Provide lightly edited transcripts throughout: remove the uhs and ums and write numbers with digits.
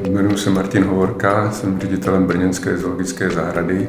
Jmenuji se Martin Hovorka, jsem ředitelem brněnské zoologické zahrady.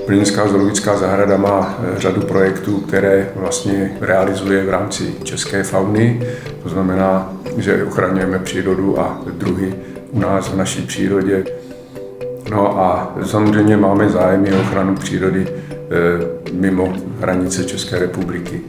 Brněnská zoologická zahrada má řadu projektů, které vlastně realizuje v rámci české fauny. To znamená, že ochraňujeme přírodu a druhy u nás v naší přírodě. No a samozřejmě máme zájem o ochranu přírody mimo hranice České republiky.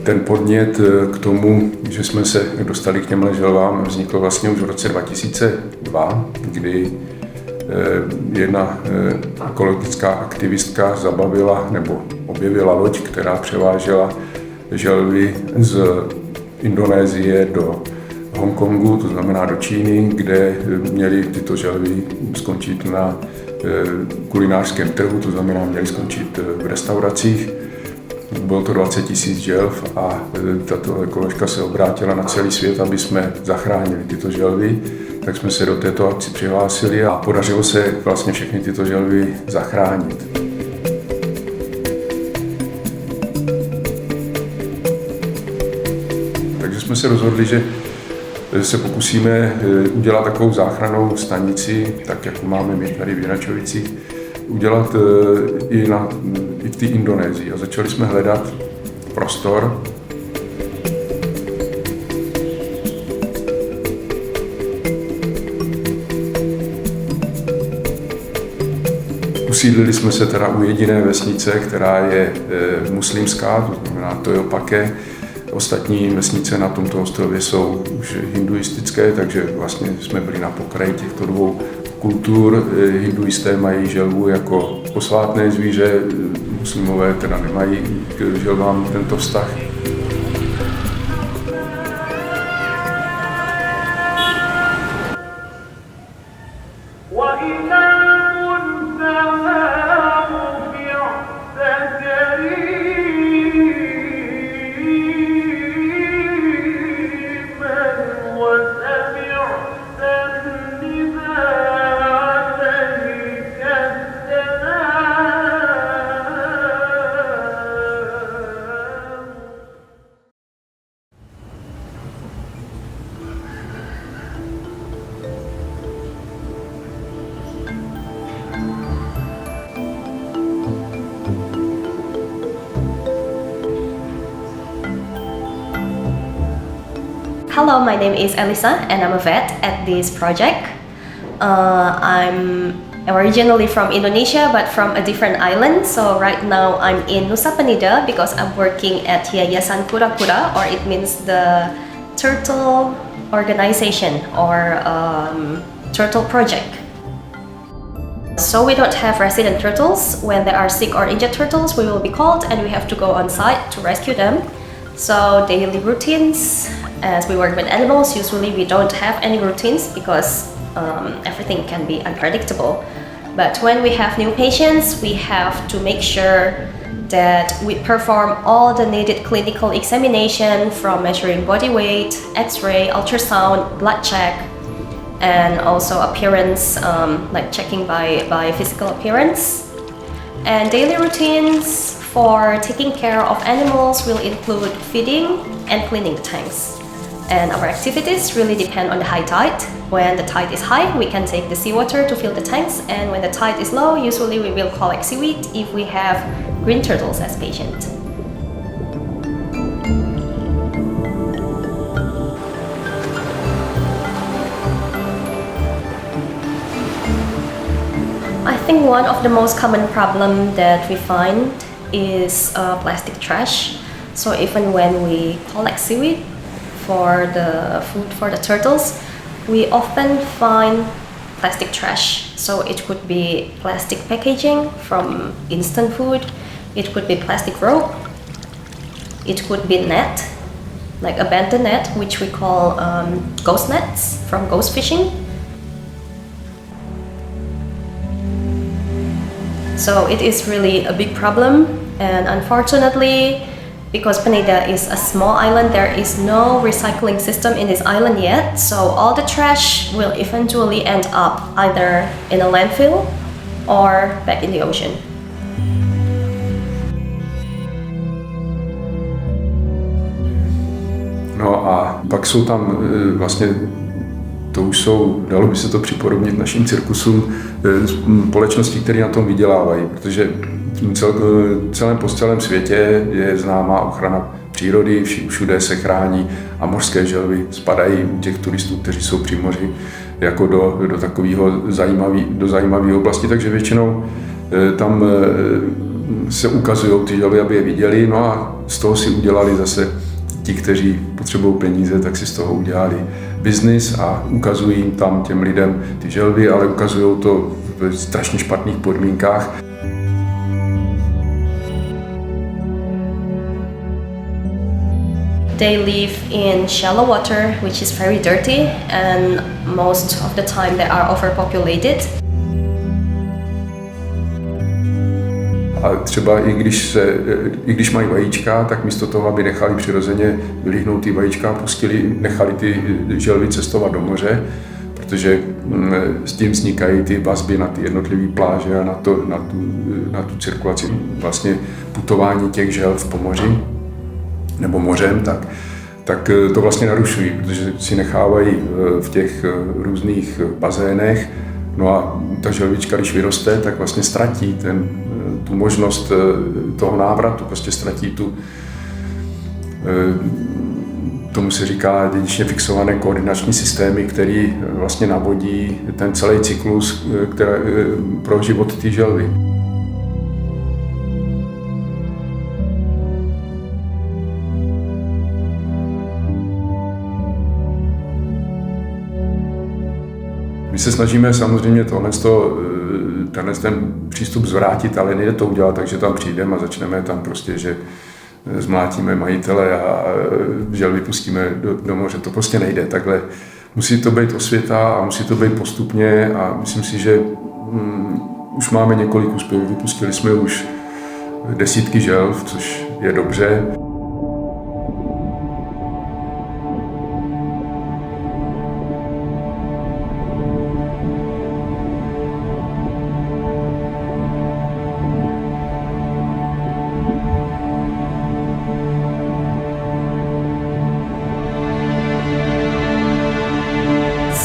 Ten podnět k tomu, že jsme se dostali k těmhle želvám, vznikl vlastně už v roce 2002, kdy jedna ekologická aktivistka zabavila nebo objevila loď, která převážela želvy z Indonésie do Hongkongu, to znamená do Číny, kde měly tyto želvy skončit na kulinářském trhu, to znamená měly skončit v restauracích. Bylo to 20 000 želv a tato ekoložka se obrátila na celý svět, aby jsme zachránili tyto želvy. Tak jsme se do této akci přihlásili a podařilo se vlastně všechny tyto želvy zachránit. Takže jsme se rozhodli, že se pokusíme udělat takovou záchrannou stanici, tak jako máme my tady v Jinačovicích, udělat i v té Indonésii. A začali jsme hledat prostor. Usídlili jsme se teda u jediné vesnice, která je muslimská, to znamená Toyopake. Ostatní vesnice na tomto ostrově jsou už hinduistické, takže vlastně jsme byli na pokraji těchto dvou kultur. Hinduisté mají želvu jako posvátné zvíře, muslimové teda nemají k želvám tento vztah. Hello, my name is Elisa and I'm a vet at this project. I'm originally from Indonesia but from a different island. So right now I'm in Nusa Penida because I'm working at Yayasan Kura-Kura, or it means the turtle organization or turtle project. So we don't have resident turtles. When there are sick or injured turtles, we will be called and we have to go on site to rescue them. So daily routines, as we work with animals, usually we don't have any routines because everything can be unpredictable. But when we have new patients, we have to make sure that we perform all the needed clinical examination, from measuring body weight, X-ray, ultrasound, blood check, and also appearance, like checking by physical appearance. And daily routines for taking care of animals will include feeding and cleaning the tanks. And our activities really depend on the high tide. When the tide is high, we can take the seawater to fill the tanks, and when the tide is low, usually we will collect seaweed if we have green turtles as patients. I think one of the most common problem that we find is plastic trash. So even when we collect seaweed for the food for the turtles, we often find plastic trash. So it could be plastic packaging from instant food, it could be plastic rope, it could be net, like abandoned net, which we call ghost nets from ghost fishing. So it is really a big problem, and unfortunately, because Penida is a small island, there is no recycling system in this island yet, so all the trash will eventually end up either in a landfill or back in the ocean. No a pak jsou tam vlastně, to už jsou, dalo by se to připodobnit našim cirkusům, společnosti, které na tom vydělávají, protože po celém světě je známá ochrana přírody, všude se chrání a mořské želvy spadají u těch turistů, kteří jsou při moři, jako do takového zajímavé oblasti, takže většinou tam se ukazují ty želvy, aby je viděli, no a z toho si udělali zase ti, kteří potřebují peníze, tak si z toho udělali biznis a ukazují tam těm lidem ty želvy, ale ukazují to v strašně špatných podmínkách. They live in shallow water, which is very dirty, and most of the time they are overpopulated. A třeba i když mají vajíčka, tak místo toho, aby nechali přirozeně vylíhnout ty vajíčka a nechali ty želvy cestovat do moře, protože s tím vznikají ty vazby na ty jednotlivé pláže a na tu cirkulaci, vlastně putování těch želv po moři nebo mořem, tak to vlastně narušují, protože si nechávají v těch různých bazénech. No a ta želvička, když vyroste, tak vlastně ztratí tu možnost toho návratu, prostě ztratí tomu se říká dědičně fixované koordinační systémy, který vlastně navodí ten celý cyklus pro život té želvy. My se snažíme samozřejmě tenhle ten přístup zvrátit, ale nejde to udělat, takže tam přijdeme a začneme tam prostě, že zmlátíme majitele a želvy pustíme do moře. To prostě nejde takhle. Musí to být osvěta a musí to být postupně a myslím si, že už máme několik úspěchů. Vypustili jsme už desítky želv, což je dobře.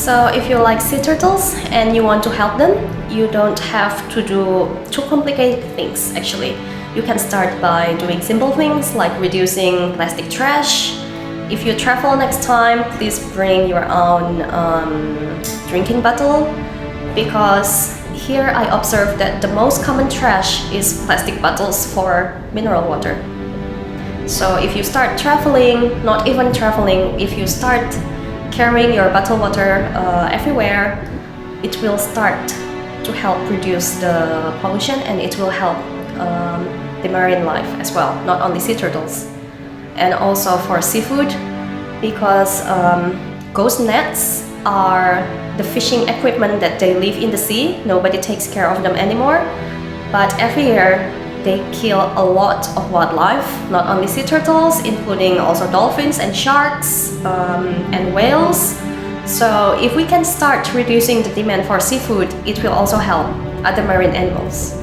So if you like sea turtles and you want to help them, you don't have to do too complicated things actually. You can start by doing simple things like reducing plastic trash. If you travel next time, please bring your own drinking bottle, because here I observed that the most common trash is plastic bottles for mineral water. So if you start traveling, not even traveling, if you start carrying your bottled water everywhere, it will start to help reduce the pollution, and it will help the marine life as well, not only sea turtles. And also for seafood, because ghost nets are the fishing equipment that they leave in the sea. Nobody takes care of them anymore, but every year they kill a lot of wildlife, not only sea turtles, including also dolphins and sharks and whales. So if we can start reducing the demand for seafood, it will also help other marine animals.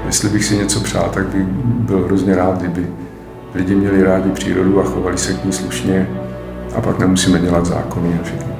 Jestli bych si něco přál, tak bych byl hrozně rád, kdyby lidi měli rádi přírodu a chovali se k ní slušně, a pak nemusíme dělat zákony a všechno.